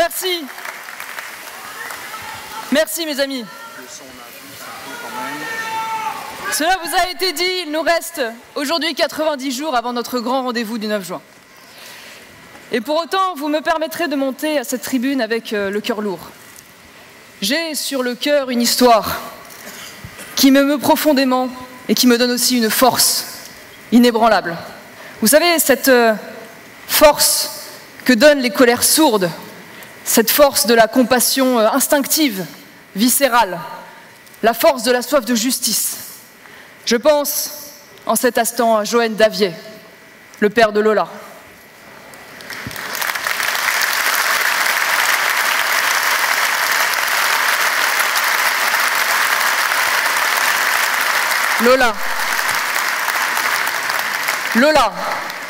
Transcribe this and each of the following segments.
Merci. Merci mes amis. Cela vous a été dit, il nous reste aujourd'hui 90 jours avant notre grand rendez-vous du 9 juin. Et pour autant, vous me permettrez de monter à cette tribune avec le cœur lourd. J'ai sur le cœur une histoire qui m'émeut profondément et qui me donne aussi une force inébranlable. Vous savez, cette force que donnent les colères sourdes, cette force de la compassion instinctive, viscérale, la force de la soif de justice. Je pense en cet instant à Johan Davier, le père de Lola. Lola,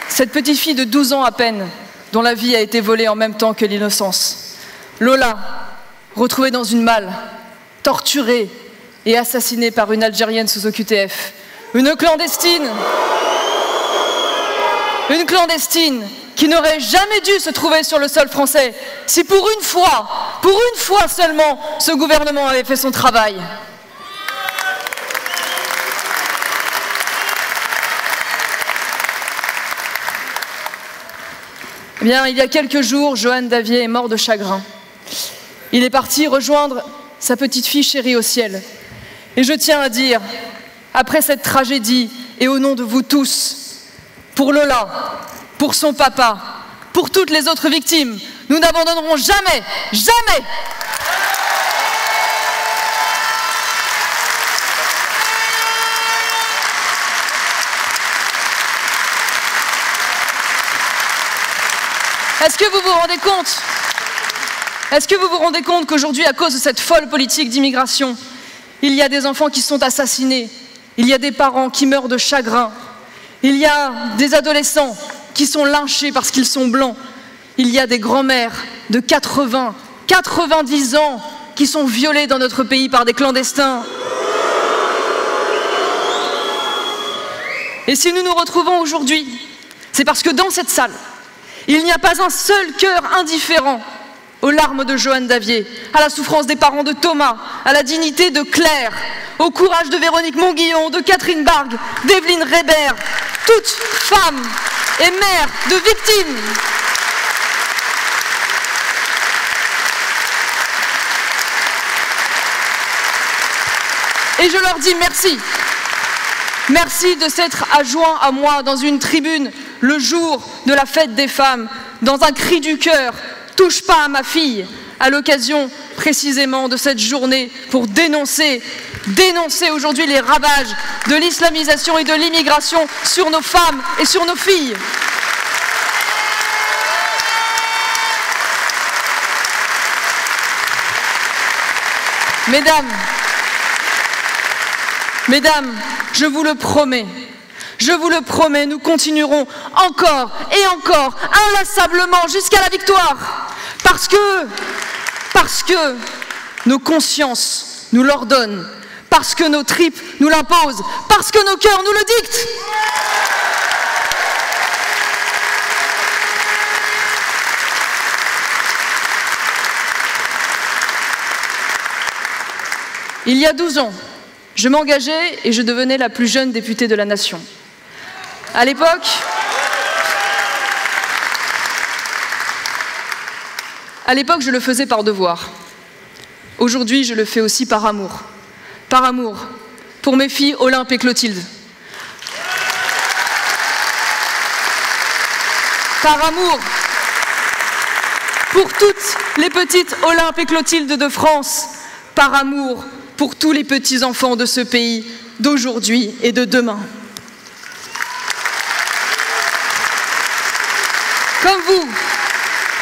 cette petite fille de 12 ans à peine, dont la vie a été volée en même temps que l'innocence. Lola, retrouvée dans une malle, torturée et assassinée par une Algérienne sous OQTF. Une clandestine qui n'aurait jamais dû se trouver sur le sol français si pour une fois seulement, ce gouvernement avait fait son travail. Eh bien, il y a quelques jours, Johan Davier est mort de chagrin. Il est parti rejoindre sa petite fille chérie au ciel. Et je tiens à dire, après cette tragédie, et au nom de vous tous, pour Lola, pour son papa, pour toutes les autres victimes, nous n'abandonnerons jamais, jamais. Est-ce que vous vous rendez compte ? Est-ce que vous vous rendez compte qu'aujourd'hui, à cause de cette folle politique d'immigration, il y a des enfants qui sont assassinés, il y a des parents qui meurent de chagrin, il y a des adolescents qui sont lynchés parce qu'ils sont blancs, il y a des grands-mères de 80, 90 ans qui sont violées dans notre pays par des clandestins. Et si nous nous retrouvons aujourd'hui, c'est parce que dans cette salle, il n'y a pas un seul cœur indifférent aux larmes de Johan Davier, à la souffrance des parents de Thomas, à la dignité de Claire, au courage de Véronique Monguillon, de Catherine Bargue, d'Evelyne Reber, toutes femmes et mères de victimes. Et je leur dis merci. Merci de s'être adjoints à moi dans une tribune le jour de la fête des femmes, dans un cri du cœur, touche pas à ma fille, à l'occasion précisément de cette journée pour dénoncer aujourd'hui les ravages de l'islamisation et de l'immigration sur nos femmes et sur nos filles. Mesdames, je vous le promets, nous continuerons encore et encore, inlassablement, jusqu'à la victoire. Parce que nos consciences nous l'ordonnent, parce que nos tripes nous l'imposent, parce que nos cœurs nous le dictent. Il y a 12 ans, je m'engageais et je devenais la plus jeune députée de la nation. À l'époque, je le faisais par devoir. Aujourd'hui, je le fais aussi par amour. Par amour pour mes filles Olympe et Clotilde. Par amour pour toutes les petites Olympe et Clotilde de France. Par amour pour tous les petits-enfants de ce pays d'aujourd'hui et de demain.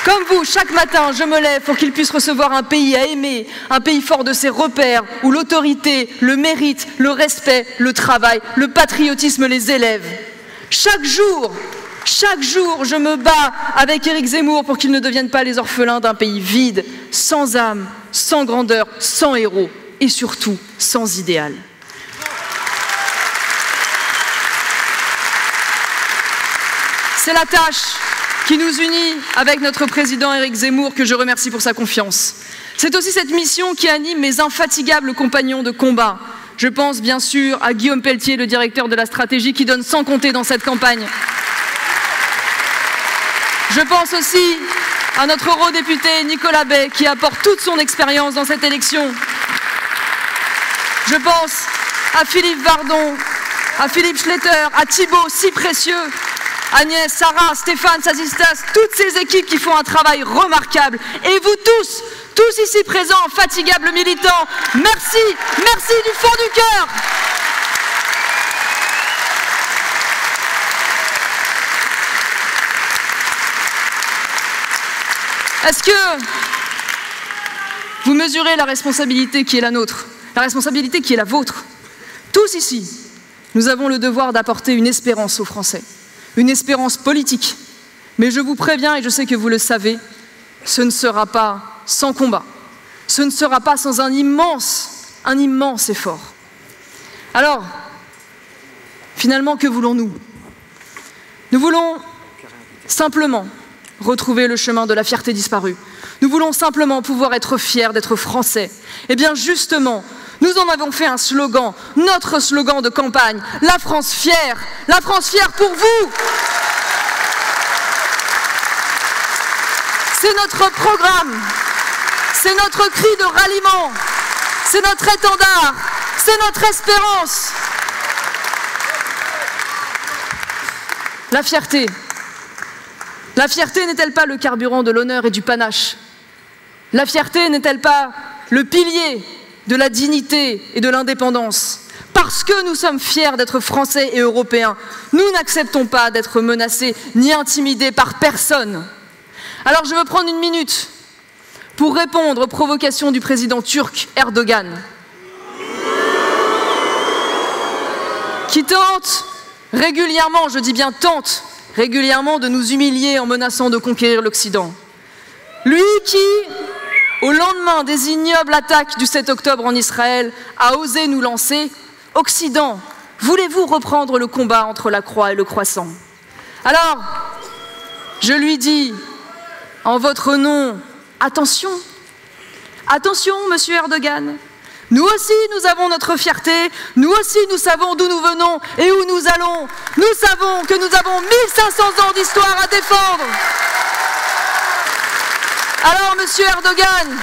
Comme vous, chaque matin, je me lève pour qu'ils puissent recevoir un pays à aimer, un pays fort de ses repères, où l'autorité, le mérite, le respect, le travail, le patriotisme les élèvent. Chaque jour, je me bats avec Éric Zemmour pour qu'ils ne deviennent pas les orphelins d'un pays vide, sans âme, sans grandeur, sans héros et surtout sans idéal. C'est qui nous unit avec notre président Éric Zemmour, que je remercie pour sa confiance. C'est aussi cette mission qui anime mes infatigables compagnons de combat. Je pense bien sûr à Guillaume Pelletier, le directeur de la stratégie, qui donne sans compter dans cette campagne. Je pense aussi à notre eurodéputé Nicolas Bay, qui apporte toute son expérience dans cette élection. Je pense à Philippe Vardon, à Philippe Schletter, à Thibault, si précieux, Agnès, Sarah, Stéphane, Sazistas, toutes ces équipes qui font un travail remarquable. Et vous tous ici présents, fatigables militants, merci, merci du fond du cœur. Est-ce que vous mesurez la responsabilité qui est la nôtre, la responsabilité qui est la vôtre? Tous ici, nous avons le devoir d'apporter une espérance aux Français, une espérance politique. Mais je vous préviens, et je sais que vous le savez, ce ne sera pas sans combat, ce ne sera pas sans un immense effort. Alors, finalement, que voulons-nous? Nous voulons simplement retrouver le chemin de la fierté disparue. Nous voulons simplement pouvoir être fiers d'être Français. Eh bien, justement, nous en avons fait un slogan, notre slogan de campagne, la France fière pour vous. C'est notre programme, c'est notre cri de ralliement, c'est notre étendard, c'est notre espérance. La fierté n'est-elle pas le carburant de l'honneur et du panache? La fierté n'est-elle pas le pilier de la dignité et de l'indépendance? Parce que nous sommes fiers d'être Français et Européens, nous n'acceptons pas d'être menacés ni intimidés par personne. Alors je veux prendre une minute pour répondre aux provocations du président turc Erdogan, qui tente régulièrement, je dis bien tente régulièrement, de nous humilier en menaçant de conquérir l'Occident. Lui qui, au lendemain des ignobles attaques du 7 octobre en Israël, a osé nous lancer « Occident, voulez-vous reprendre le combat entre la croix et le croissant ?» Alors, je lui dis, en votre nom, attention, attention, monsieur Erdogan. Nous aussi, nous avons notre fierté, nous aussi, nous savons d'où nous venons et où nous allons. Nous savons que nous avons 1500 ans d'histoire à défendre. Alors, monsieur Erdogan,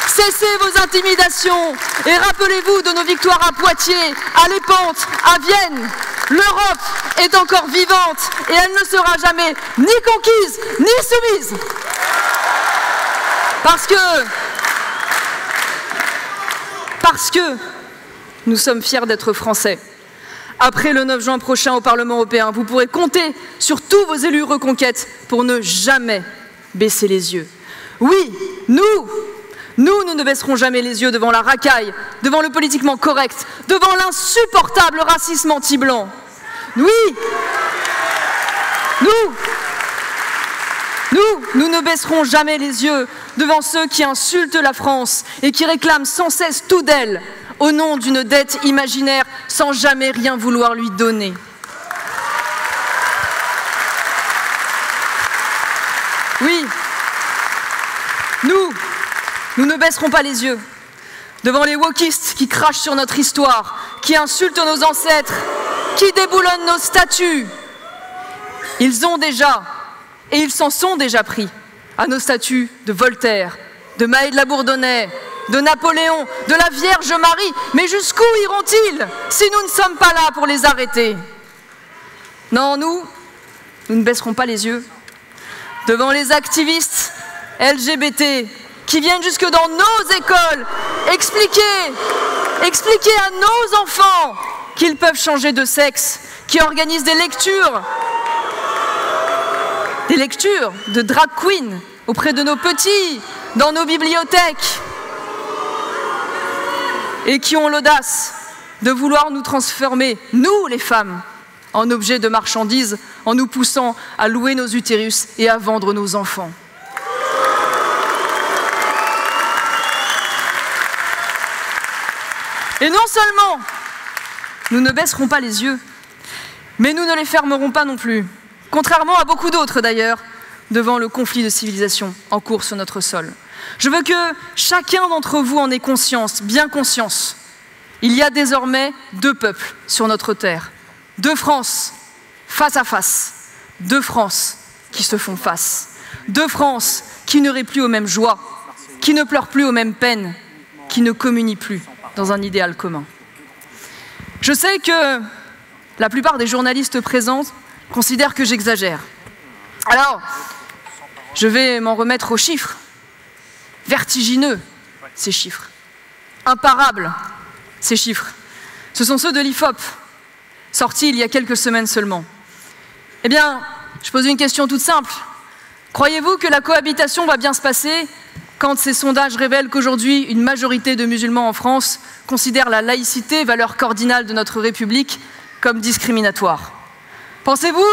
cessez vos intimidations et rappelez-vous de nos victoires à Poitiers, à Lépante, à Vienne. L'Europe est encore vivante et elle ne sera jamais ni conquise ni soumise. Parce que nous sommes fiers d'être Français. Après le 9 juin prochain au Parlement européen, vous pourrez compter sur tous vos élus reconquête pour ne jamais baisser les yeux. Oui, nous ne baisserons jamais les yeux devant la racaille, devant le politiquement correct, devant l'insupportable racisme anti-blanc. Oui, nous ne baisserons jamais les yeux devant ceux qui insultent la France et qui réclament sans cesse tout d'elle au nom d'une dette imaginaire sans jamais rien vouloir lui donner. Oui, nous ne baisserons pas les yeux devant les wokistes qui crachent sur notre histoire, qui insultent nos ancêtres, qui déboulonnent nos statues. Ils ont déjà, et ils s'en sont déjà pris, à nos statues de Voltaire, de Maë de la Bourdonnais, de Napoléon, de la Vierge Marie. Mais jusqu'où iront-ils si nous ne sommes pas là pour les arrêter? Non, nous ne baisserons pas les yeux devant les activistes LGBT qui viennent jusque dans nos écoles expliquer à nos enfants qu'ils peuvent changer de sexe, qui organisent des lectures de drag queen auprès de nos petits, dans nos bibliothèques, et qui ont l'audace de vouloir nous transformer, nous les femmes, en objets de marchandises, en nous poussant à louer nos utérus et à vendre nos enfants. Et non seulement nous ne baisserons pas les yeux, mais nous ne les fermerons pas non plus. Contrairement à beaucoup d'autres d'ailleurs, devant le conflit de civilisation en cours sur notre sol. Je veux que chacun d'entre vous en ait conscience, bien conscience. Il y a désormais deux peuples sur notre terre, deux France face à face, deux France qui se font face, deux France qui ne rient plus aux mêmes joies, qui ne pleurent plus aux mêmes peines, qui ne communient plus dans un idéal commun. Je sais que la plupart des journalistes présents considèrent que j'exagère. Alors, je vais m'en remettre aux chiffres. Vertigineux, ces chiffres. Imparables, ces chiffres. Ce sont ceux de l'IFOP, sortis il y a quelques semaines seulement. Eh bien, je pose une question toute simple. Croyez-vous que la cohabitation va bien se passer quand ces sondages révèlent qu'aujourd'hui, une majorité de musulmans en France considèrent la laïcité, valeur cardinale de notre République, comme discriminatoire? Pensez-vous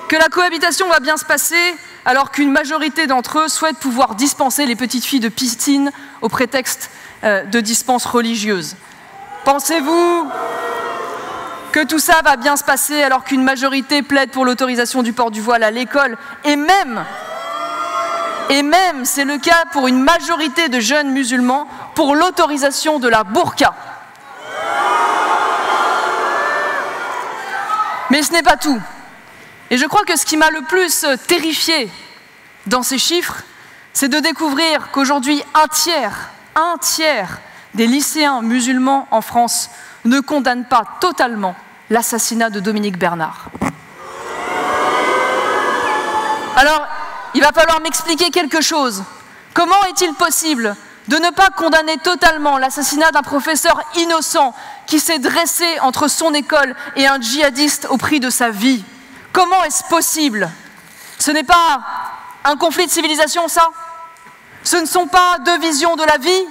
que la cohabitation va bien se passer alors qu'une majorité d'entre eux souhaitent pouvoir dispenser les petites filles de piscine au prétexte de dispenses religieuses? Pensez-vous que tout ça va bien se passer alors qu'une majorité plaide pour l'autorisation du port du voile à l'école et même, c'est le cas pour une majorité de jeunes musulmans, pour l'autorisation de la burqa? Mais ce n'est pas tout. Et je crois que ce qui m'a le plus terrifié dans ces chiffres, c'est de découvrir qu'aujourd'hui, un tiers des lycéens musulmans en France ne condamnent pas totalement l'assassinat de Dominique Bernard. Alors, il va falloir m'expliquer quelque chose. Comment est-il possible de ne pas condamner totalement l'assassinat d'un professeur innocent qui s'est dressé entre son école et un djihadiste au prix de sa vie? Comment est-ce possible? Ce n'est pas un conflit de civilisation, ça? Ce ne sont pas deux visions de la vie,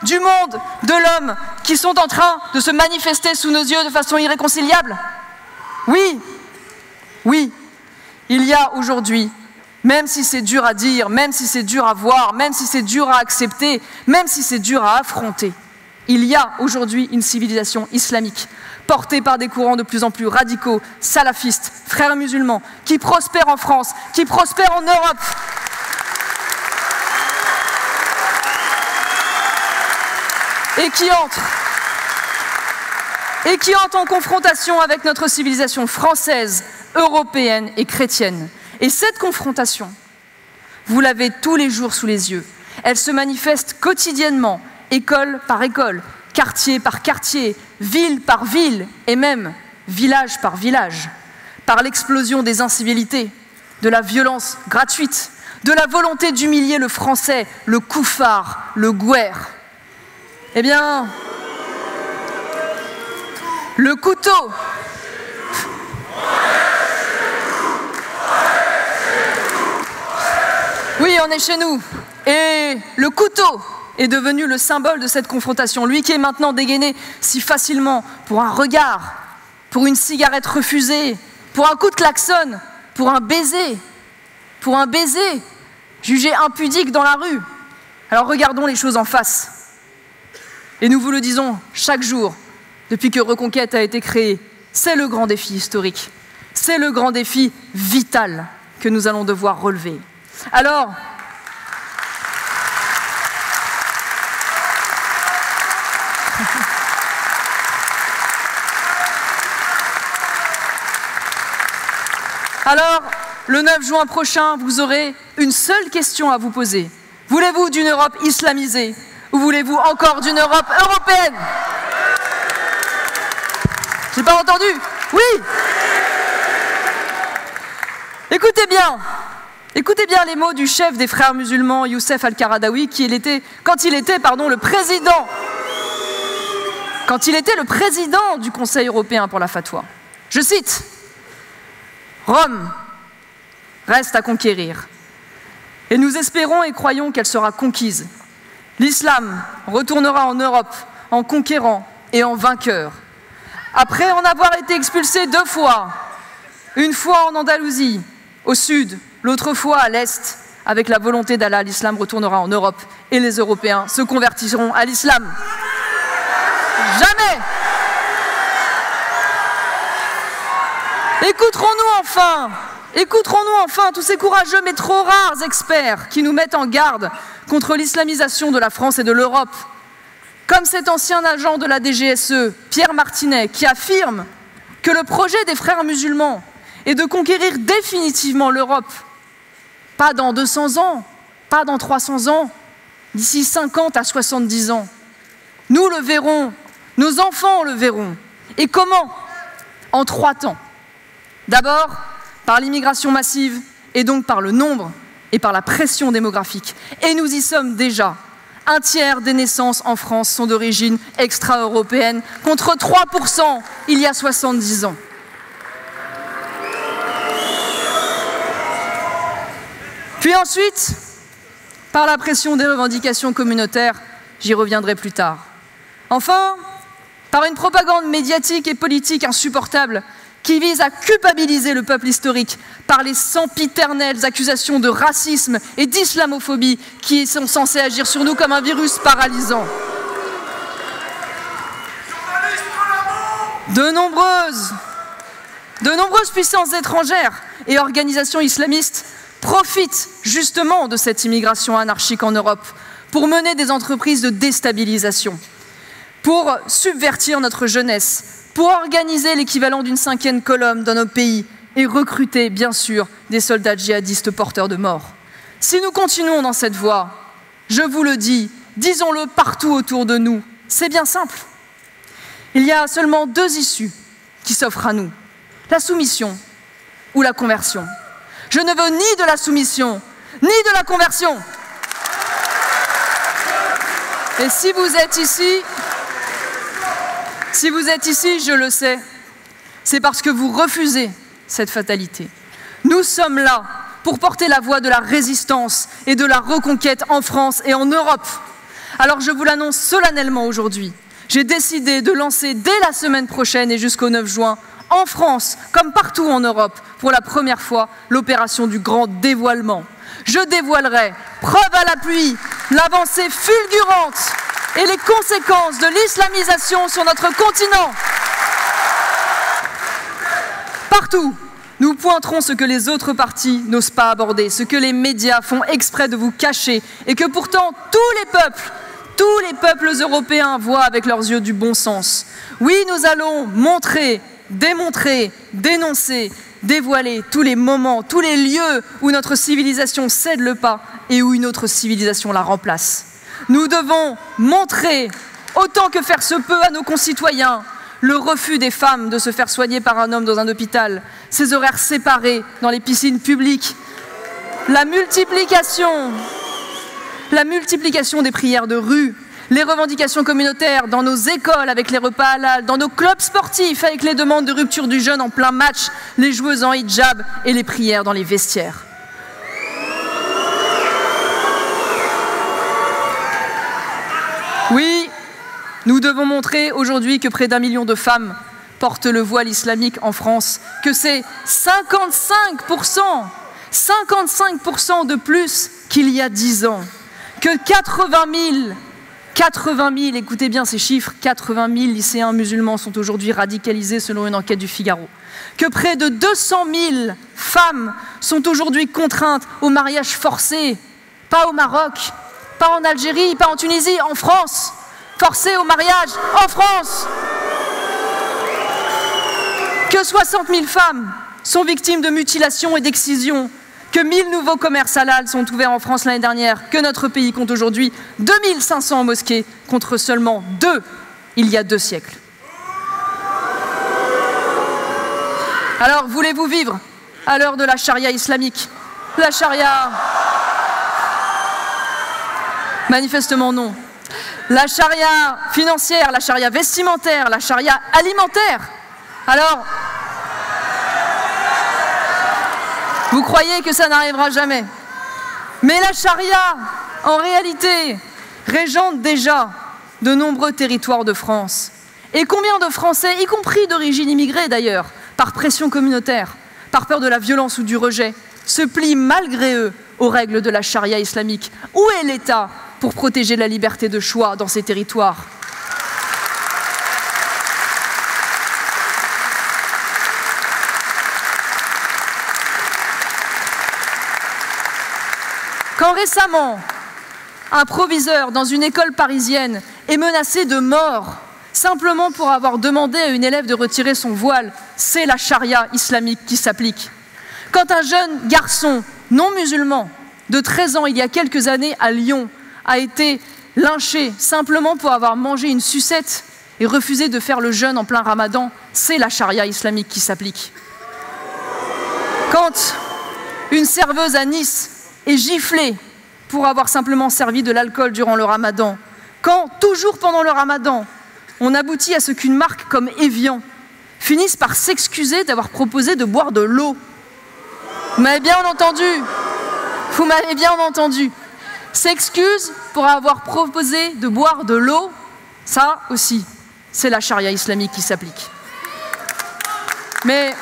du monde, de l'homme qui sont en train de se manifester sous nos yeux de façon irréconciliable? Oui, il y a aujourd'hui, même si c'est dur à dire, même si c'est dur à voir, même si c'est dur à accepter, même si c'est dur à affronter, il y a aujourd'hui une civilisation islamique portée par des courants de plus en plus radicaux, salafistes, frères musulmans, qui prospèrent en France, qui prospèrent en Europe. Et qui entre en confrontation avec notre civilisation française, européenne et chrétienne. Et cette confrontation, vous l'avez tous les jours sous les yeux. Elle se manifeste quotidiennement, école par école, quartier par quartier, ville par ville et même village par village, par l'explosion des incivilités, de la violence gratuite, de la volonté d'humilier le français, le couffard, le gouer. Eh bien, le couteau. Oui, on est chez nous. Et le couteau est devenu le symbole de cette confrontation. Lui qui est maintenant dégainé si facilement pour un regard, pour une cigarette refusée, pour un coup de klaxon, pour un baiser, jugé impudique dans la rue. Alors regardons les choses en face. Et nous vous le disons chaque jour, depuis que Reconquête a été créée, c'est le grand défi historique, c'est le grand défi vital que nous allons devoir relever. Alors, le 9 juin prochain, vous aurez une seule question à vous poser. Voulez-vous d'une Europe islamisée ou voulez-vous encore d'une Europe européenne? J'ai pas entendu? Oui. Écoutez bien les mots du chef des frères musulmans, Youssef Al-Qaradawi, quand il était le président du Conseil européen pour la fatwa. Je cite: Rome reste à conquérir. Et nous espérons et croyons qu'elle sera conquise. L'islam retournera en Europe en conquérant et en vainqueur. Après en avoir été expulsé 2 fois, une fois en Andalousie, au sud, l'autre fois à l'est, avec la volonté d'Allah, l'islam retournera en Europe et les Européens se convertiront à l'islam. Jamais! Écouterons-nous enfin Écouterons-nous enfin tous ces courageux mais trop rares experts qui nous mettent en garde contre l'islamisation de la France et de l'Europe, comme cet ancien agent de la DGSE, Pierre Martinet, qui affirme que le projet des frères musulmans est de conquérir définitivement l'Europe, pas dans 200 ans, pas dans 300 ans, d'ici 50 à 70 ans. Nous le verrons, nos enfants le verront. Et comment? En 3 temps. D'abord, par l'immigration massive, et donc par le nombre et par la pression démographique. Et nous y sommes déjà. 1/3 des naissances en France sont d'origine extra-européenne, contre 3% il y a 70 ans. Puis ensuite, par la pression des revendications communautaires, j'y reviendrai plus tard. Enfin, par une propagande médiatique et politique insupportable qui vise à culpabiliser le peuple historique par les sempiternelles accusations de racisme et d'islamophobie qui sont censées agir sur nous comme un virus paralysant. De nombreuses puissances étrangères et organisations islamistes profitent justement de cette immigration anarchique en Europe pour mener des entreprises de déstabilisation, pour subvertir notre jeunesse, pour organiser l'équivalent d'une 5e colonne dans nos pays et recruter, bien sûr, des soldats djihadistes porteurs de mort. Si nous continuons dans cette voie, je vous le dis, disons-le partout autour de nous, c'est bien simple. Il y a seulement 2 issues qui s'offrent à nous, la soumission ou la conversion. Je ne veux ni de la soumission, ni de la conversion. Et si vous êtes ici, je le sais, c'est parce que vous refusez cette fatalité. Nous sommes là pour porter la voix de la résistance et de la reconquête en France et en Europe. Alors je vous l'annonce solennellement aujourd'hui. J'ai décidé de lancer dès la semaine prochaine et jusqu'au 9 juin, en France comme partout en Europe, pour la première fois, l'opération du grand dévoilement. Je dévoilerai, preuve à l'appui, l'avancée fulgurante et les conséquences de l'islamisation sur notre continent. Partout, nous pointerons ce que les autres partis n'osent pas aborder, ce que les médias font exprès de vous cacher et que pourtant tous les peuples européens voient avec leurs yeux du bon sens. Oui, nous allons montrer, démontrer, dénoncer, dévoiler tous les moments, tous les lieux où notre civilisation cède le pas et où une autre civilisation la remplace. Nous devons montrer, autant que faire se peut à nos concitoyens, le refus des femmes de se faire soigner par un homme dans un hôpital, ses horaires séparés dans les piscines publiques, la multiplication des prières de rue, les revendications communautaires dans nos écoles avec les repas halal, dans nos clubs sportifs avec les demandes de rupture du jeûne en plein match, les joueuses en hijab et les prières dans les vestiaires. Oui, nous devons montrer aujourd'hui que près d'1 million de femmes portent le voile islamique en France, que c'est 55% de plus qu'il y a 10 ans, que 80 000, écoutez bien ces chiffres, 80 000 lycéens musulmans sont aujourd'hui radicalisés selon une enquête du Figaro, que près de 200 000 femmes sont aujourd'hui contraintes au mariage forcé, pas au Maroc, pas en Algérie, pas en Tunisie, en France, forcées au mariage en France, que 60 000 femmes sont victimes de mutilations et d'excisions, que 1000 nouveaux commerces halal sont ouverts en France l'année dernière, que notre pays compte aujourd'hui 2500 mosquées contre seulement 2 il y a 2 siècles. Alors, voulez-vous vivre à l'heure de la charia islamique? La charia... Manifestement non. La charia financière, la charia vestimentaire, la charia alimentaire. Alors, vous croyez que ça n'arrivera jamais. Mais la charia, en réalité, régente déjà de nombreux territoires de France. Et combien de Français, y compris d'origine immigrée d'ailleurs, par pression communautaire, par peur de la violence ou du rejet, se plient malgré eux aux règles de la charia islamique? Où est l'État pour protéger la liberté de choix dans ces territoires? Quand récemment, un proviseur dans une école parisienne est menacé de mort simplement pour avoir demandé à une élève de retirer son voile, c'est la charia islamique qui s'applique. Quand un jeune garçon non musulman de 13 ans, il y a quelques années à Lyon, a été lynché simplement pour avoir mangé une sucette et refusé de faire le jeûne en plein ramadan, c'est la charia islamique qui s'applique. Quand une serveuse à Nice est giflée pour avoir simplement servi de l'alcool durant le ramadan, quand, toujours pendant le ramadan, on aboutit à ce qu'une marque comme Evian finisse par s'excuser d'avoir proposé de boire de l'eau. Vous m'avez bien entendu? Vous m'avez bien entendu. S'excuse pour avoir proposé de boire de l'eau, ça aussi, c'est la charia islamique qui s'applique. Mais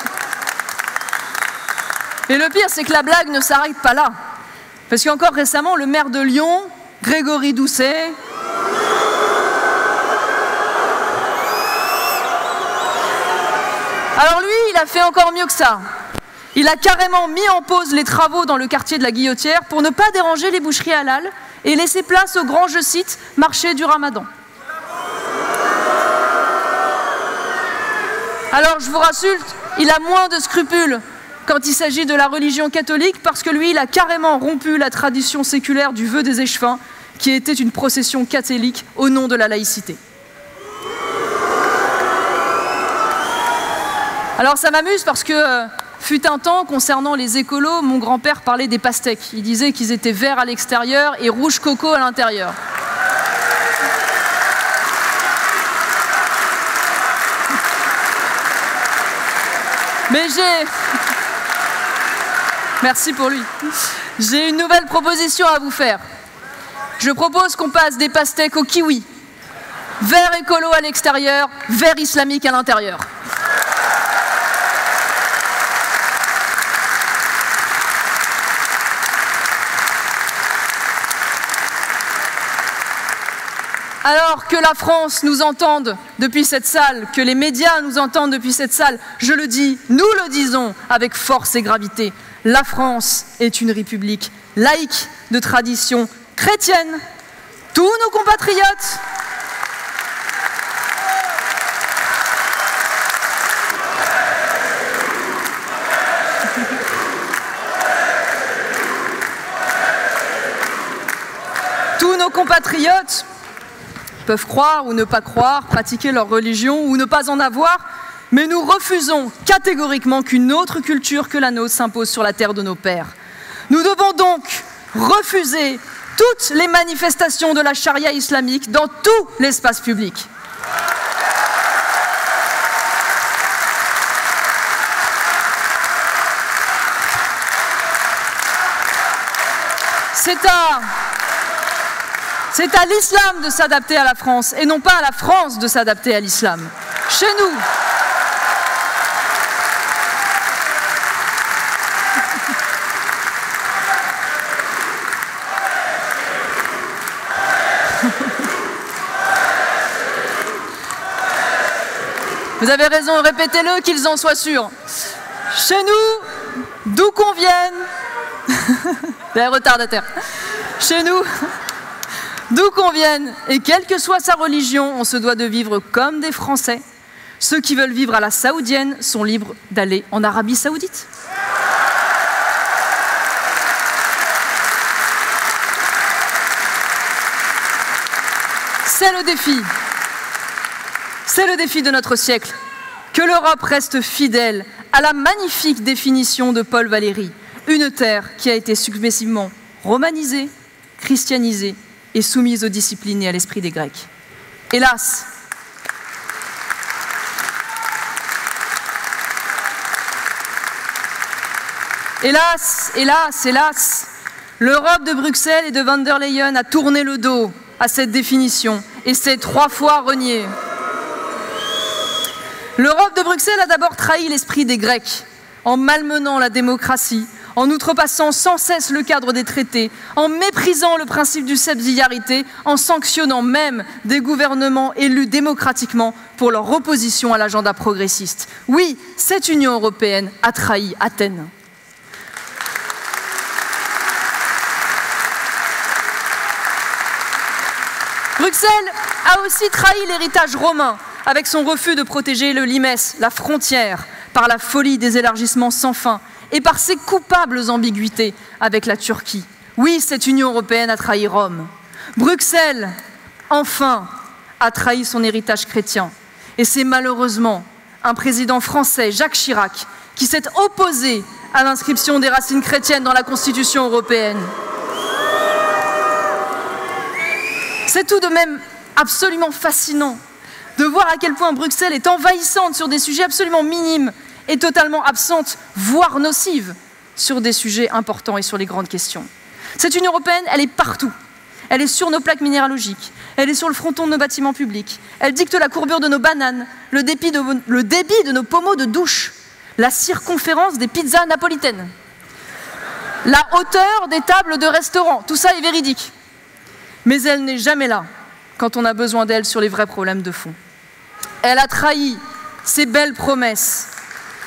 le pire, c'est que la blague ne s'arrête pas là. Parce qu'encore récemment, le maire de Lyon, Grégory Doucet, alors lui, il a fait encore mieux que ça. Il a carrément mis en pause les travaux dans le quartier de la Guillotière pour ne pas déranger les boucheries halal et laisser place au grand, je cite, marché du Ramadan. Alors, je vous rassure, il a moins de scrupules quand il s'agit de la religion catholique parce que lui, il a carrément rompu la tradition séculaire du vœu des échevins qui était une procession catholique au nom de la laïcité. Alors ça m'amuse parce que, fut un temps, concernant les écolos, mon grand-père parlait des pastèques. Il disait qu'ils étaient verts à l'extérieur et rouge coco à l'intérieur. Mais merci pour lui. J'ai une nouvelle proposition à vous faire. Je propose qu'on passe des pastèques au kiwi. Vert écolo à l'extérieur, vert islamique à l'intérieur. Alors que la France nous entende depuis cette salle, que les médias nous entendent depuis cette salle, je le dis, nous le disons avec force et gravité, la France est une république laïque de tradition chrétienne. Tous nos compatriotes peuvent croire ou ne pas croire, pratiquer leur religion ou ne pas en avoir, mais nous refusons catégoriquement qu'une autre culture que la nôtre s'impose sur la terre de nos pères. Nous devons donc refuser toutes les manifestations de la charia islamique dans tout l'espace public. C'est à l'islam de s'adapter à la France et non pas à la France de s'adapter à l'islam. Chez nous. Vous avez raison, répétez-le, qu'ils en soient sûrs. Chez nous, d'où qu'on vienne, les retardataires. Chez nous, d'où qu'on vienne, et quelle que soit sa religion, on se doit de vivre comme des Français. Ceux qui veulent vivre à la saoudienne sont libres d'aller en Arabie Saoudite. C'est le défi. C'est le défi de notre siècle. Que l'Europe reste fidèle à la magnifique définition de Paul Valéry, une terre qui a été successivement romanisée, christianisée et soumise aux disciplines et à l'esprit des Grecs. Hélas, l'Europe de Bruxelles et de von der Leyen a tourné le dos à cette définition et s'est 3 fois reniée. L'Europe de Bruxelles a d'abord trahi l'esprit des Grecs en malmenant la démocratie, en outrepassant sans cesse le cadre des traités, en méprisant le principe du subsidiarité, en sanctionnant même des gouvernements élus démocratiquement pour leur opposition à l'agenda progressiste. Oui, cette Union européenne a trahi Athènes. Bruxelles a aussi trahi l'héritage romain avec son refus de protéger le limes, la frontière, par la folie des élargissements sans fin et par ses coupables ambiguïtés avec la Turquie. Oui, cette Union européenne a trahi Rome. Bruxelles, enfin, a trahi son héritage chrétien. Et c'est malheureusement un président français, Jacques Chirac, qui s'est opposé à l'inscription des racines chrétiennes dans la Constitution européenne. C'est tout de même absolument fascinant de voir à quel point Bruxelles est envahissante sur des sujets absolument minimes et totalement absente, voire nocive, sur des sujets importants et sur les grandes questions. Cette Union européenne, elle est partout. Elle est sur nos plaques minéralogiques, elle est sur le fronton de nos bâtiments publics, elle dicte la courbure de nos bananes, le débit de nos pommeaux de douche, la circonférence des pizzas napolitaines, la hauteur des tables de restaurant, tout ça est véridique. Mais elle n'est jamais là quand on a besoin d'elle sur les vrais problèmes de fond. Elle a trahi ses belles promesses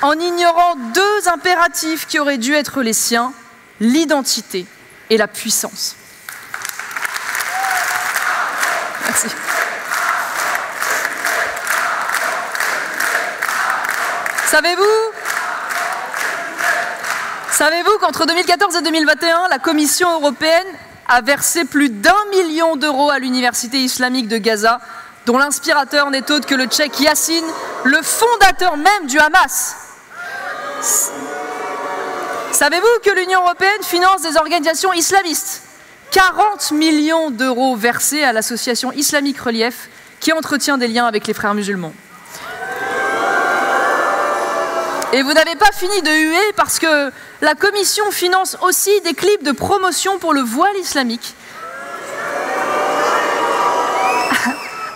en ignorant deux impératifs qui auraient dû être les siens, l'identité et la puissance. Merci. Savez-vous qu'entre 2014 et 2021, la Commission européenne a versé plus d'1 million d'euros à l'université islamique de Gaza, dont l'inspirateur n'est autre que le Tchèque Yassine, le fondateur même du Hamas. Savez-vous que l'Union européenne finance des organisations islamistes ? 40 millions d'euros versés à l'association islamique Relief, qui entretient des liens avec les frères musulmans. Et vous n'avez pas fini de huer parce que la Commission finance aussi des clips de promotion pour le voile islamique,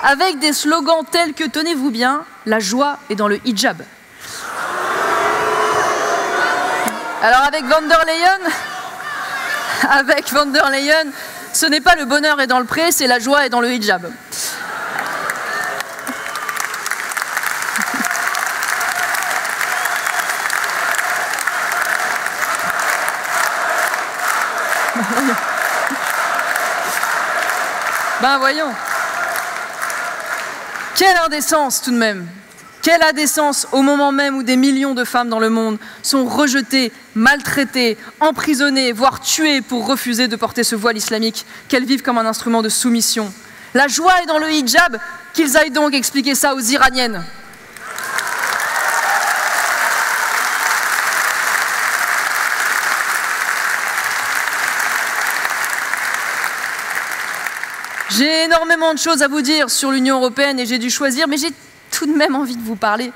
avec des slogans tels que, tenez-vous bien, la joie est dans le hijab. Alors avec von der Leyen, ce n'est pas le bonheur est dans le pré, c'est la joie est dans le hijab. Ben voyons. Quelle indécence tout de même. Quelle indécence au moment même où des millions de femmes dans le monde sont rejetées, maltraitées, emprisonnées, voire tuées pour refuser de porter ce voile islamique, qu'elles vivent comme un instrument de soumission. La joie est dans le hijab, qu'ils aillent donc expliquer ça aux Iraniennes. J'ai énormément de choses à vous dire sur l'Union européenne et j'ai dû choisir, mais j'ai tout de même envie de vous parler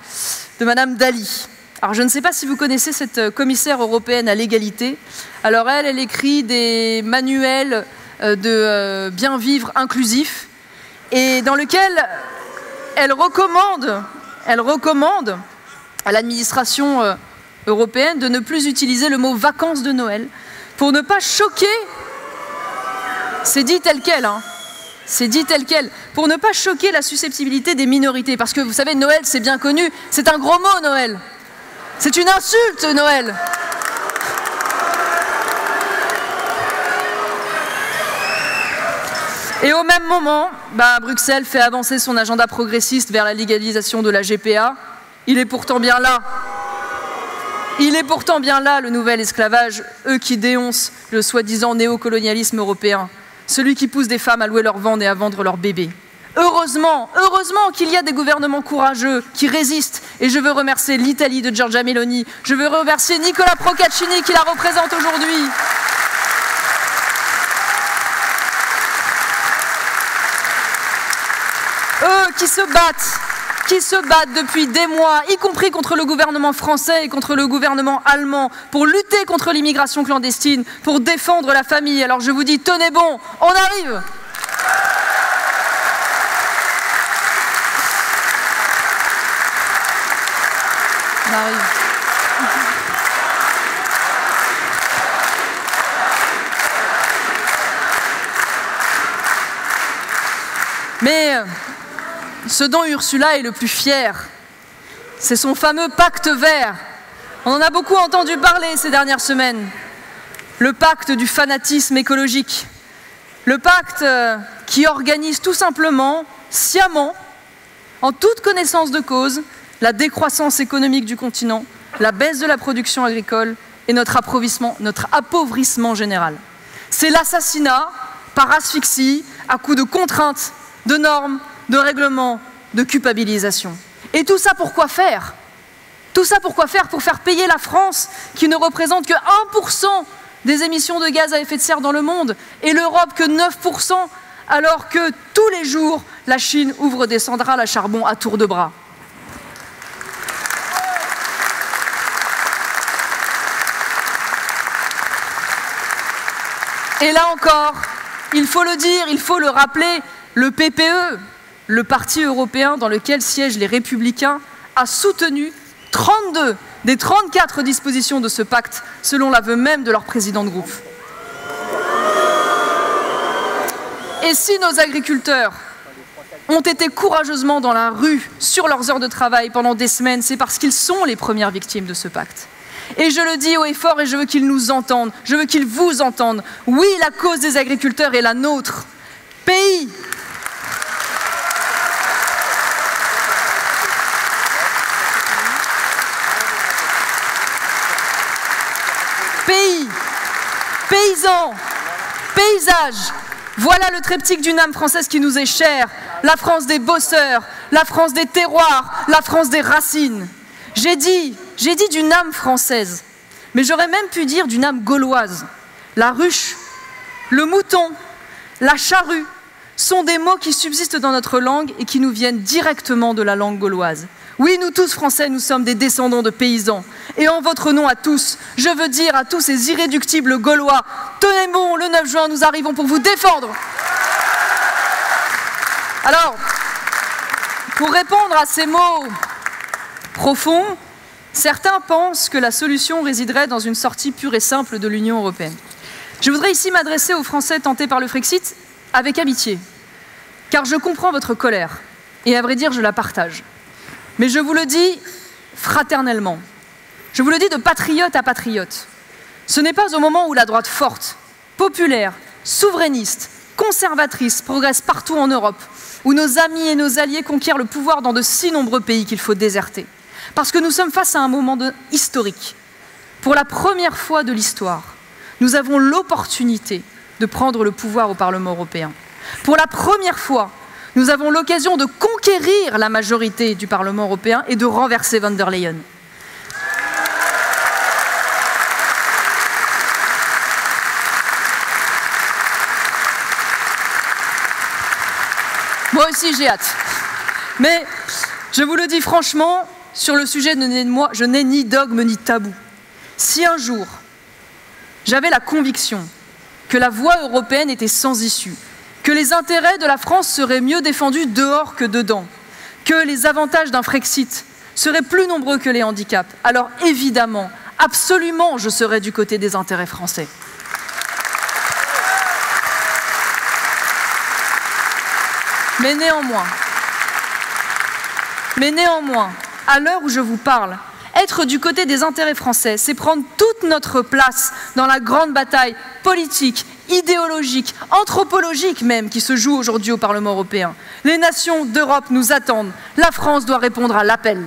de Madame Dalli. Alors je ne sais pas si vous connaissez cette commissaire européenne à l'égalité. Alors elle écrit des manuels de bien vivre inclusif et dans lequel elle recommande à l'administration européenne de ne plus utiliser le mot vacances de Noël pour ne pas choquer, c'est dit tel quel, hein. C'est dit tel quel, pour ne pas choquer la susceptibilité des minorités. Parce que vous savez, Noël, c'est bien connu, c'est un gros mot, Noël. C'est une insulte, Noël. Et au même moment, Bruxelles fait avancer son agenda progressiste vers la légalisation de la GPA. Il est pourtant bien là. Il est pourtant bien là, le nouvel esclavage, eux qui dénoncent le soi-disant néocolonialisme européen. Celui qui pousse des femmes à louer leur ventre et à vendre leurs bébés. Heureusement qu'il y a des gouvernements courageux qui résistent. Et je veux remercier l'Italie de Giorgia Meloni. Je veux remercier Nicola Procaccini qui la représente aujourd'hui. Eux qui se battent depuis des mois, y compris contre le gouvernement français et contre le gouvernement allemand, pour lutter contre l'immigration clandestine, pour défendre la famille. Alors je vous dis, tenez bon, on arrive! On arrive. Mais ce dont Ursula est le plus fière, c'est son fameux pacte vert. On en a beaucoup entendu parler ces dernières semaines. Le pacte du fanatisme écologique. Le pacte qui organise tout simplement, sciemment, en toute connaissance de cause, la décroissance économique du continent, la baisse de la production agricole et notre appauvrissement général. C'est l'assassinat par asphyxie, à coups de contraintes, de normes, de règlements, de culpabilisation. Et tout ça pour quoi faire? Tout ça pour quoi faire? Pour faire payer la France, qui ne représente que 1% des émissions de gaz à effet de serre dans le monde, et l'Europe que 9%, alors que tous les jours, la Chine ouvre des centrales à charbon à tour de bras. Et là encore, il faut le dire, il faut le rappeler, le PPE, le parti européen dans lequel siègent les Républicains, a soutenu 32 des 34 dispositions de ce pacte, selon l'aveu même de leur président de groupe. Et si nos agriculteurs ont été courageusement dans la rue, sur leurs heures de travail pendant des semaines, c'est parce qu'ils sont les premières victimes de ce pacte. Et je le dis haut et fort et je veux qu'ils nous entendent, je veux qu'ils vous entendent. Oui, la cause des agriculteurs est la nôtre. Pays paysans, paysages, voilà le triptyque d'une âme française qui nous est chère. La France des bosseurs, la France des terroirs, la France des racines. J'ai dit d'une âme française, mais j'aurais même pu dire d'une âme gauloise. La ruche, le mouton, la charrue sont des mots qui subsistent dans notre langue et qui nous viennent directement de la langue gauloise. Oui, nous tous Français, nous sommes des descendants de paysans. Et en votre nom à tous, je veux dire à tous ces irréductibles Gaulois, tenez bon, le 9 juin, nous arrivons pour vous défendre. Alors, pour répondre à ces mots profonds, certains pensent que la solution résiderait dans une sortie pure et simple de l'Union européenne. Je voudrais ici m'adresser aux Français tentés par le Frexit avec amitié, car je comprends votre colère, et à vrai dire, je la partage. Mais je vous le dis fraternellement, je vous le dis de patriote à patriote. Ce n'est pas au moment où la droite forte, populaire, souverainiste, conservatrice progresse partout en Europe, où nos amis et nos alliés conquièrent le pouvoir dans de si nombreux pays qu'il faut déserter. Parce que nous sommes face à un moment historique. Pour la première fois de l'histoire, nous avons l'opportunité de prendre le pouvoir au Parlement européen. Pour la première fois, nous avons l'occasion de conquérir la majorité du Parlement européen et de renverser von der Leyen. Moi aussi, j'ai hâte. Mais je vous le dis franchement, sur le sujet de moi, je n'ai ni dogme ni tabou. Si un jour, j'avais la conviction que la voie européenne était sans issue, que les intérêts de la France seraient mieux défendus dehors que dedans, que les avantages d'un Frexit seraient plus nombreux que les handicaps, alors évidemment, absolument, je serais du côté des intérêts français. Mais néanmoins, à l'heure où je vous parle, être du côté des intérêts français, c'est prendre toute notre place dans la grande bataille politique, idéologique, anthropologique même, qui se joue aujourd'hui au Parlement européen. Les nations d'Europe nous attendent. La France doit répondre à l'appel.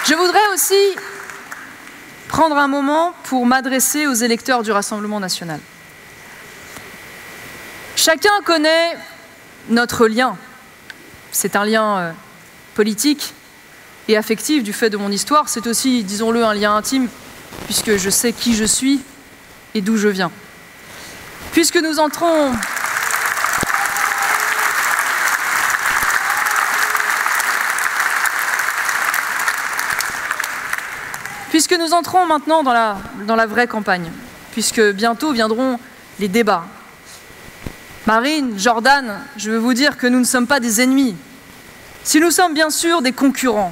Je voudrais aussi prendre un moment pour m'adresser aux électeurs du Rassemblement national. Chacun connaît notre lien. C'est un lien politique et affectif du fait de mon histoire. C'est aussi, disons-le, un lien intime, puisque je sais qui je suis et d'où je viens. Puisque nous entrons maintenant dans la vraie campagne, puisque bientôt viendront les débats. Marine, Jordan, je veux vous dire que nous ne sommes pas des ennemis. Si nous sommes bien sûr des concurrents,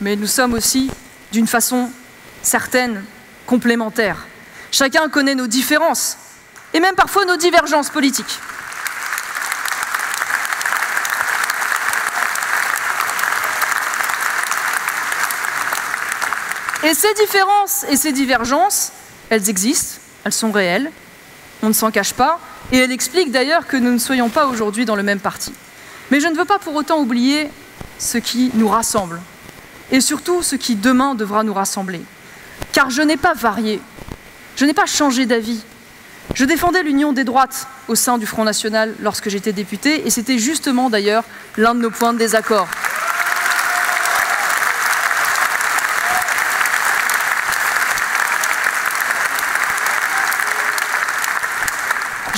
mais nous sommes aussi, d'une façon certaine, complémentaires. Chacun connaît nos différences, et même parfois nos divergences politiques. Et ces différences et ces divergences, elles existent, elles sont réelles, on ne s'en cache pas, et elles expliquent d'ailleurs que nous ne soyons pas aujourd'hui dans le même parti. Mais je ne veux pas pour autant oublier ce qui nous rassemble, et surtout ce qui demain devra nous rassembler. Car je n'ai pas varié, je n'ai pas changé d'avis. Je défendais l'union des droites au sein du Front National lorsque j'étais député, et c'était justement d'ailleurs l'un de nos points de désaccord.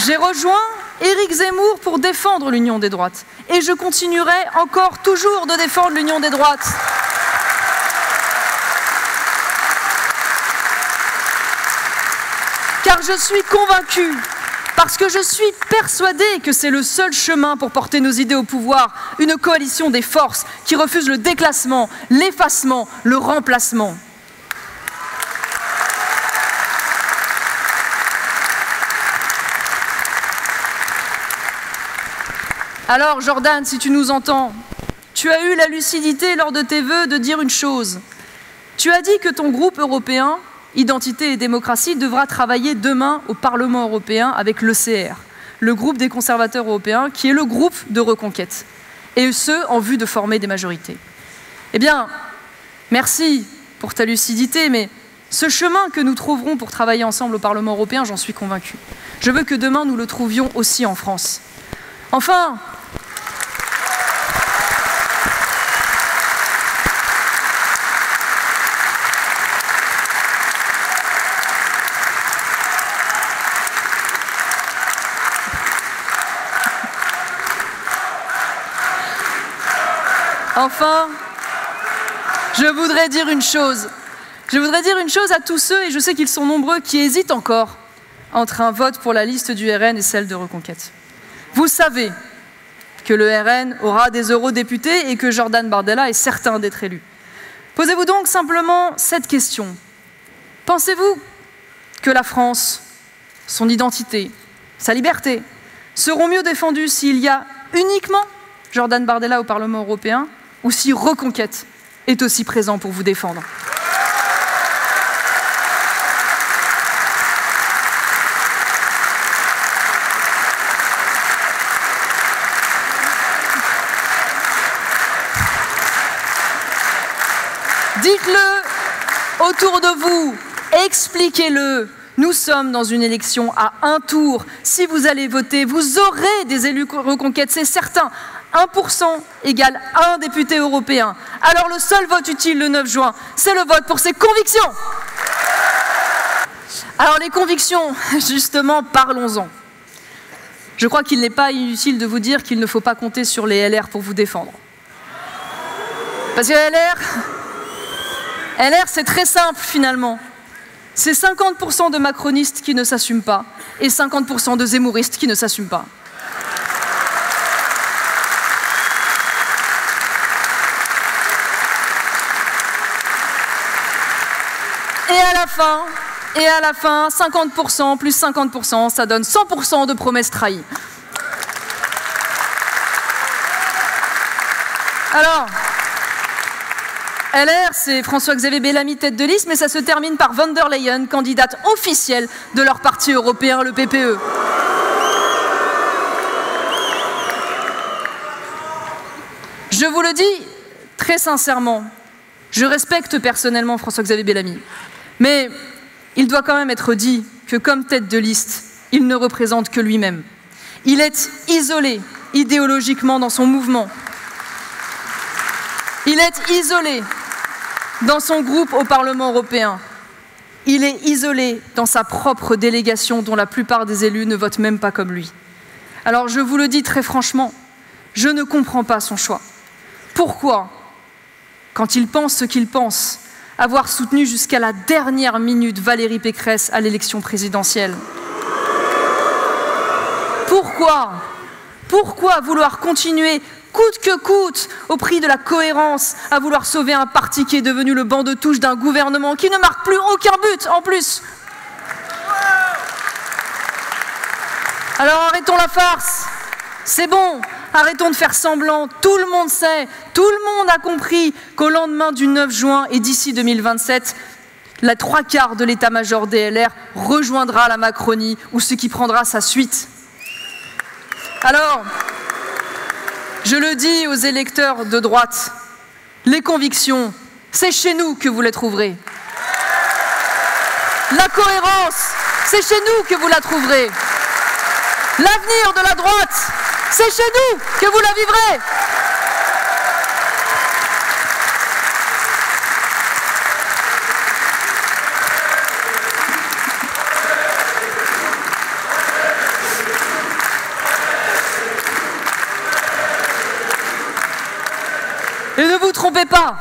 J'ai rejoint Éric Zemmour pour défendre l'union des droites, et je continuerai encore toujours de défendre l'union des droites. Car je suis convaincue, parce que je suis persuadée que c'est le seul chemin pour porter nos idées au pouvoir, une coalition des forces qui refuse le déclassement, l'effacement, le remplacement. Alors Jordan, si tu nous entends, tu as eu la lucidité lors de tes vœux de dire une chose. Tu as dit que ton groupe européen, Identité et démocratie, devra travailler demain au Parlement européen avec l'ECR, le groupe des conservateurs européens, qui est le groupe de reconquête, et ce, en vue de former des majorités. Eh bien, merci pour ta lucidité, mais ce chemin que nous trouverons pour travailler ensemble au Parlement européen, j'en suis convaincue. Je veux que demain, nous le trouvions aussi en France. Enfin, je voudrais dire une chose. Je voudrais dire une chose à tous ceux, et je sais qu'ils sont nombreux, qui hésitent encore entre un vote pour la liste du RN et celle de Reconquête. Vous savez que le RN aura des eurodéputés et que Jordan Bardella est certain d'être élu. Posez-vous donc simplement cette question. Pensez-vous que la France, son identité, sa liberté, seront mieux défendues s'il y a uniquement Jordan Bardella au Parlement européen, ou si Reconquête est aussi présent pour vous défendre? Dites-le autour de vous, expliquez-le. Nous sommes dans une élection à un tour. Si vous allez voter, vous aurez des élus Reconquête, c'est certain. 1% égale 1 député européen. Alors le seul vote utile le 9 juin, c'est le vote pour ses convictions. Alors les convictions, justement, parlons-en. Je crois qu'il n'est pas inutile de vous dire qu'il ne faut pas compter sur les LR pour vous défendre. Parce que LR c'est très simple finalement. C'est 50% de macronistes qui ne s'assument pas et 50% de zemmouristes qui ne s'assument pas. Et à la fin, 50% plus 50%, ça donne 100% de promesses trahies. Alors, LR, c'est François-Xavier Bellamy, tête de liste, mais ça se termine par von der Leyen, candidate officielle de leur parti européen, le PPE. Je vous le dis très sincèrement, je respecte personnellement François-Xavier Bellamy, mais il doit quand même être dit que comme tête de liste, il ne représente que lui-même. Il est isolé idéologiquement dans son mouvement. Il est isolé dans son groupe au Parlement européen. Il est isolé dans sa propre délégation dont la plupart des élus ne votent même pas comme lui. Alors je vous le dis très franchement, je ne comprends pas son choix. Pourquoi, quand il pense ce qu'il pense, avoir soutenu jusqu'à la dernière minute Valérie Pécresse à l'élection présidentielle? Pourquoi vouloir continuer coûte que coûte, au prix de la cohérence, à vouloir sauver un parti qui est devenu le banc de touche d'un gouvernement qui ne marque plus aucun but en plus? Alors arrêtons la farce, c'est bon, arrêtons de faire semblant, tout le monde sait, tout le monde a compris qu'au lendemain du 9 juin et d'ici 2027, les 3/4 de l'état-major DLR rejoindra la Macronie ou ce qui prendra sa suite. Alors, je le dis aux électeurs de droite, les convictions, c'est chez nous que vous les trouverez. La cohérence, c'est chez nous que vous la trouverez. L'avenir de la droite, c'est chez nous que vous la vivrez. Et ne vous trompez pas,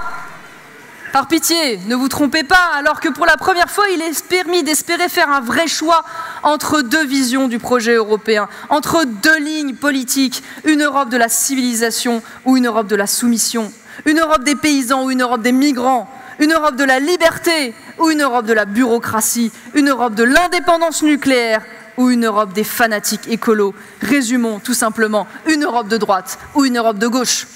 par pitié, ne vous trompez pas, alors que pour la première fois, il est permis d'espérer faire un vrai choix entre deux visions du projet européen, entre deux lignes politiques, une Europe de la civilisation ou une Europe de la soumission, une Europe des paysans ou une Europe des migrants, une Europe de la liberté ou une Europe de la bureaucratie, une Europe de l'indépendance nucléaire ou une Europe des fanatiques écolos. Résumons tout simplement, une Europe de droite ou une Europe de gauche.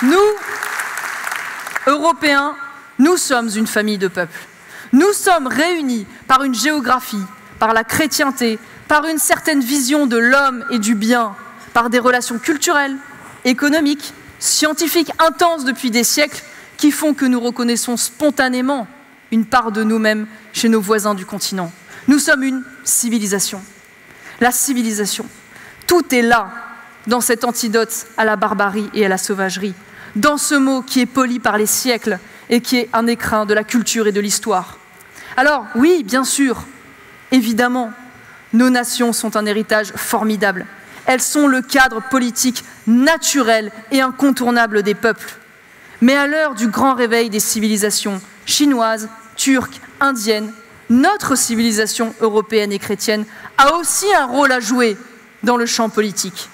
Nous, Européens, nous sommes une famille de peuples. Nous sommes réunis par une géographie, par la chrétienté, par une certaine vision de l'homme et du bien, par des relations culturelles, économiques, scientifiques intenses depuis des siècles qui font que nous reconnaissons spontanément une part de nous-mêmes chez nos voisins du continent. Nous sommes une civilisation. La civilisation, tout est là dans cet antidote à la barbarie et à la sauvagerie, dans ce mot qui est poli par les siècles et qui est un écrin de la culture et de l'histoire. Alors, oui, bien sûr, évidemment, nos nations sont un héritage formidable. Elles sont le cadre politique naturel et incontournable des peuples. Mais à l'heure du grand réveil des civilisations chinoises, turques, indiennes, notre civilisation européenne et chrétienne a aussi un rôle à jouer dans le champ politique.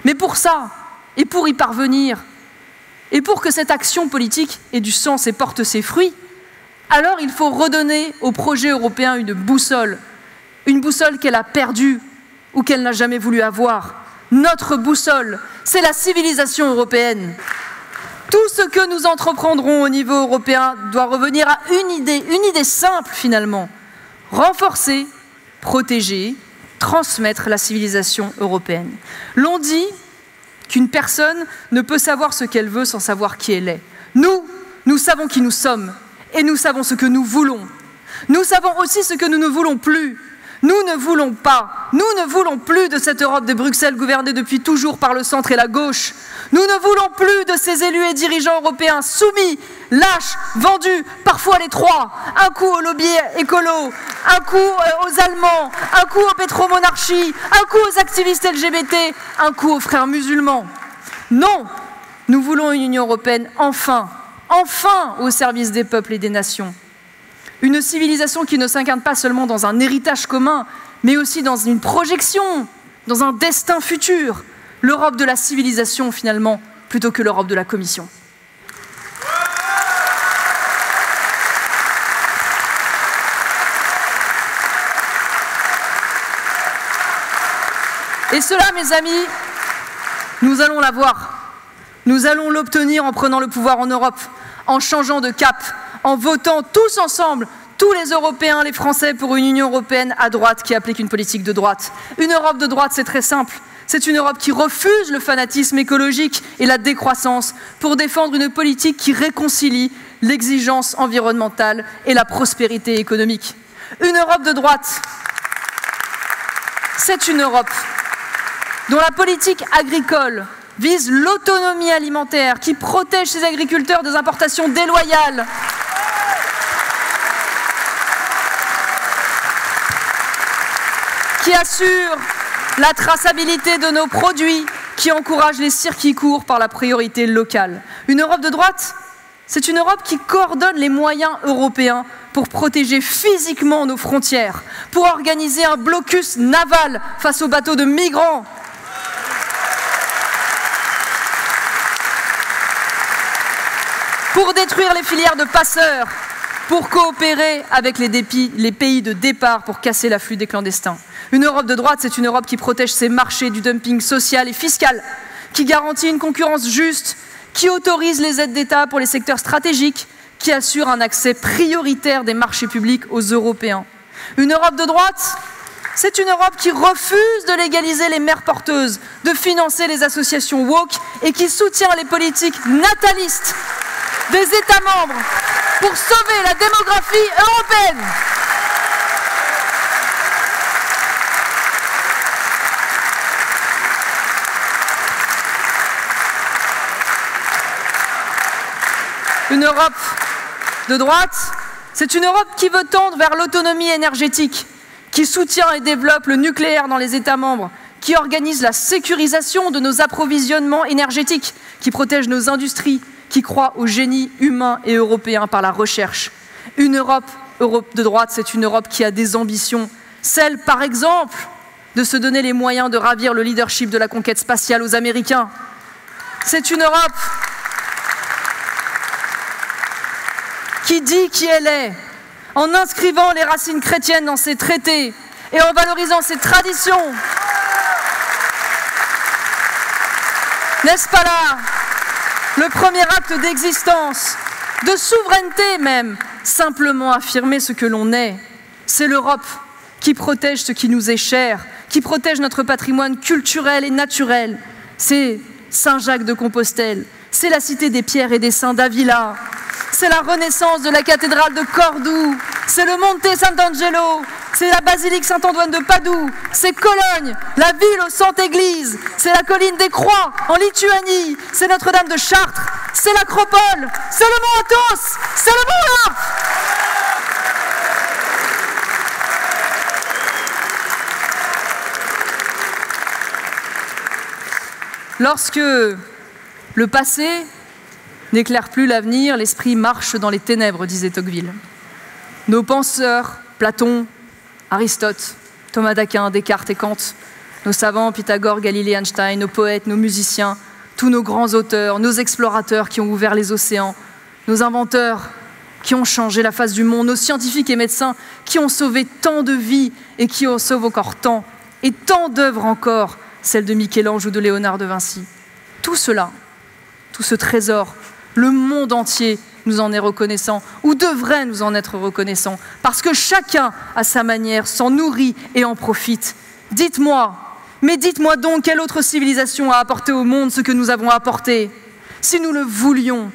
Mais pour ça, et pour y parvenir, et pour que cette action politique ait du sens et porte ses fruits, alors il faut redonner au projet européen une boussole qu'elle a perdue ou qu'elle n'a jamais voulu avoir. Notre boussole, c'est la civilisation européenne. Tout ce que nous entreprendrons au niveau européen doit revenir à une idée simple finalement. Renforcer, protéger, transmettre la civilisation européenne. L'on dit qu'une personne ne peut savoir ce qu'elle veut sans savoir qui elle est. Nous savons qui nous sommes et nous savons ce que nous voulons. Nous savons aussi ce que nous ne voulons plus. Nous ne voulons plus de cette Europe de Bruxelles gouvernée depuis toujours par le centre et la gauche. Nous ne voulons plus de ces élus et dirigeants européens soumis, lâches, vendus, parfois les trois. Un coup aux lobbies écolos, un coup aux Allemands, un coup aux pétromonarchies, un coup aux activistes LGBT, un coup aux frères musulmans. Non, nous voulons une Union européenne enfin au service des peuples et des nations. Une civilisation qui ne s'incarne pas seulement dans un héritage commun, mais aussi dans une projection, dans un destin futur. L'Europe de la civilisation, finalement, plutôt que l'Europe de la Commission. Et cela, mes amis, nous allons l'avoir. Nous allons l'obtenir en prenant le pouvoir en Europe, en changeant de cap, en votant tous ensemble, tous les Européens, les Français, pour une Union européenne à droite qui applique une politique de droite. Une Europe de droite, c'est très simple. C'est une Europe qui refuse le fanatisme écologique et la décroissance pour défendre une politique qui réconcilie l'exigence environnementale et la prospérité économique. Une Europe de droite, c'est une Europe dont la politique agricole vise l'autonomie alimentaire, qui protège ses agriculteurs des importations déloyales, qui assure la traçabilité de nos produits, qui encourage les circuits courts par la priorité locale. Une Europe de droite, c'est une Europe qui coordonne les moyens européens pour protéger physiquement nos frontières, pour organiser un blocus naval face aux bateaux de migrants, pour détruire les filières de passeurs, pour coopérer avec les pays de départ pour casser l'afflux des clandestins. Une Europe de droite, c'est une Europe qui protège ses marchés du dumping social et fiscal, qui garantit une concurrence juste, qui autorise les aides d'État pour les secteurs stratégiques, qui assure un accès prioritaire des marchés publics aux Européens. Une Europe de droite, c'est une Europe qui refuse de légaliser les mères porteuses, de financer les associations woke et qui soutient les politiques natalistes des États membres pour sauver la démographie européenne. Une Europe de droite, c'est une Europe qui veut tendre vers l'autonomie énergétique, qui soutient et développe le nucléaire dans les États membres, qui organise la sécurisation de nos approvisionnements énergétiques, qui protège nos industries, qui croit au génie humain et européen par la recherche. Une Europe de droite, c'est une Europe qui a des ambitions, celle, par exemple, de se donner les moyens de ravir le leadership de la conquête spatiale aux Américains. C'est une Europe qui dit qui elle est, en inscrivant les racines chrétiennes dans ses traités et en valorisant ses traditions. N'est-ce pas là le premier acte d'existence, de souveraineté même, simplement affirmer ce que l'on est? C'est l'Europe qui protège ce qui nous est cher, qui protège notre patrimoine culturel et naturel. C'est Saint-Jacques de Compostelle, c'est la cité des pierres et des saints d'Avila, c'est la renaissance de la cathédrale de Cordoue, c'est le Monte Sant'Angelo, c'est la basilique Saint-Antoine de Padoue, c'est Cologne, la ville aux 100 églises, c'est la colline des Croix en Lituanie, c'est Notre-Dame de Chartres, c'est l'Acropole, c'est le Mont Athos, c'est le Mont Olympe. Lorsque le passé n'éclaire plus l'avenir, l'esprit marche dans les ténèbres, disait Tocqueville. Nos penseurs, Platon, Aristote, Thomas d'Aquin, Descartes et Kant, nos savants, Pythagore, Galilée, Einstein, nos poètes, nos musiciens, tous nos grands auteurs, nos explorateurs qui ont ouvert les océans, nos inventeurs qui ont changé la face du monde, nos scientifiques et médecins qui ont sauvé tant de vies et qui en sauvent encore tant, et tant d'œuvres encore, celles de Michel-Ange ou de Léonard de Vinci. Tout cela, tout ce trésor, le monde entier nous en est reconnaissant, ou devrait nous en être reconnaissant, parce que chacun, à sa manière, s'en nourrit et en profite. Dites-moi, mais dites-moi donc, quelle autre civilisation a apporté au monde ce que nous avons apporté? Si nous le voulions,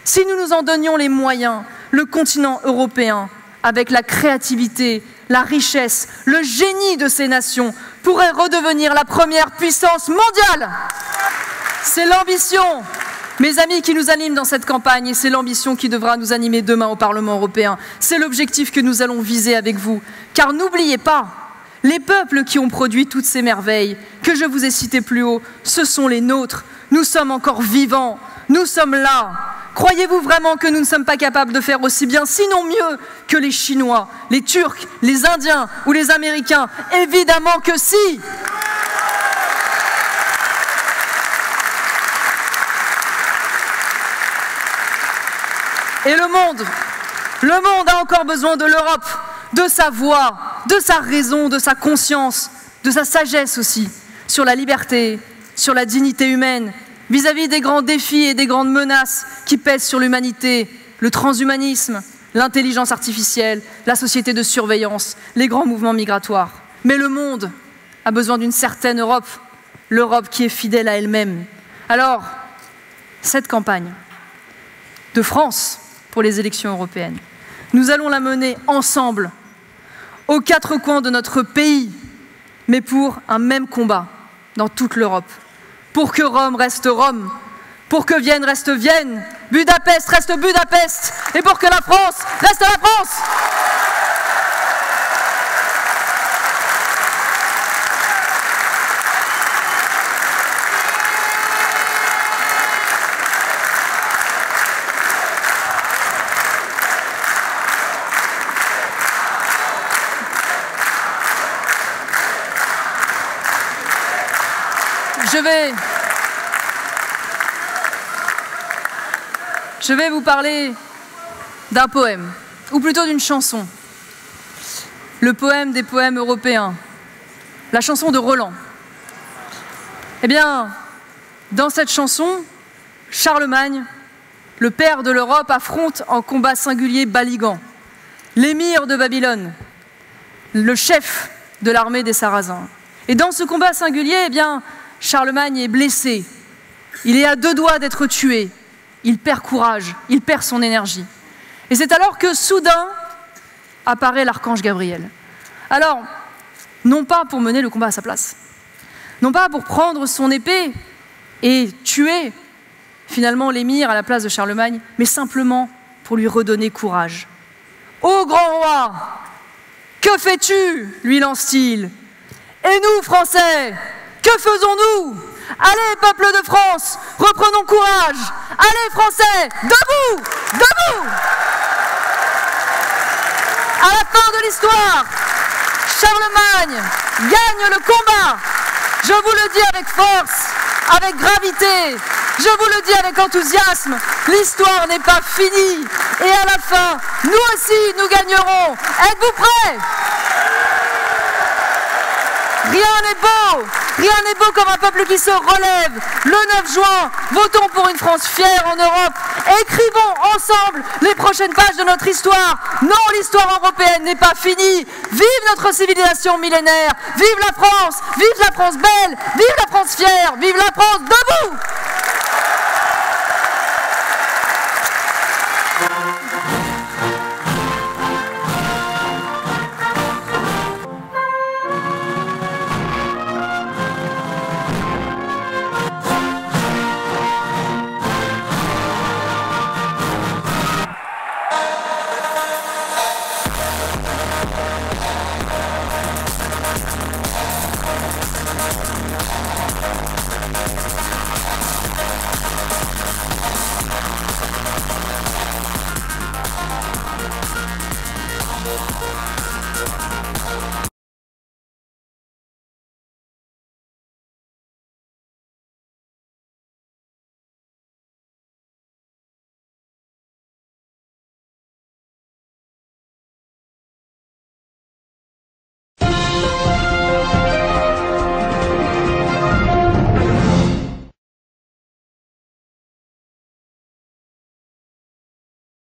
si nous nous en donnions les moyens, le continent européen, avec la créativité, la richesse, le génie de ces nations, pourrait redevenir la première puissance mondiale. C'est l'ambition, mes amis, qui nous anime dans cette campagne, et c'est l'ambition qui devra nous animer demain au Parlement européen. C'est l'objectif que nous allons viser avec vous. Car n'oubliez pas, les peuples qui ont produit toutes ces merveilles que je vous ai citées plus haut, ce sont les nôtres. Nous sommes encore vivants, nous sommes là. Croyez-vous vraiment que nous ne sommes pas capables de faire aussi bien, sinon mieux, que les Chinois, les Turcs, les Indiens ou les Américains? Évidemment que si! Et le monde a encore besoin de l'Europe, de sa voix, de sa raison, de sa conscience, de sa sagesse aussi, sur la liberté, sur la dignité humaine, vis-à-vis des grands défis et des grandes menaces qui pèsent sur l'humanité, le transhumanisme, l'intelligence artificielle, la société de surveillance, les grands mouvements migratoires. Mais le monde a besoin d'une certaine Europe, l'Europe qui est fidèle à elle-même. Alors, cette campagne de France pour les élections européennes, nous allons la mener ensemble, aux quatre coins de notre pays, mais pour un même combat dans toute l'Europe. Pour que Rome reste Rome, pour que Vienne reste Vienne, Budapest reste Budapest, et pour que la France reste la France. Je vais vous parler d'un poème, ou plutôt d'une chanson. Le poème des poèmes européens, la chanson de Roland. Eh bien, dans cette chanson, Charlemagne, le père de l'Europe, affronte en combat singulier Baligan, l'émir de Babylone, le chef de l'armée des Sarrasins. Et dans ce combat singulier, eh bien, Charlemagne est blessé. Il est à deux doigts d'être tué. Il perd courage, il perd son énergie. Et c'est alors que soudain apparaît l'archange Gabriel. Alors, non pas pour mener le combat à sa place, non pas pour prendre son épée et tuer finalement l'émir à la place de Charlemagne, mais simplement pour lui redonner courage. « Ô grand roi, que fais-tu » lui lance-t-il. « Et nous, Français, que faisons-nous ? Allez, peuple de France, reprenons courage. Allez, Français, debout, debout !» À la fin de l'histoire, Charlemagne gagne le combat. Je vous le dis avec force, avec gravité, je vous le dis avec enthousiasme, l'histoire n'est pas finie. Et à la fin, nous aussi, nous gagnerons. Êtes-vous prêts ? Rien n'est beau comme un peuple qui se relève. Le 9 juin, votons pour une France fière en Europe. Écrivons ensemble les prochaines pages de notre histoire. Non, l'histoire européenne n'est pas finie. Vive notre civilisation millénaire. Vive la France belle. Vive la France fière. Vive la France debout.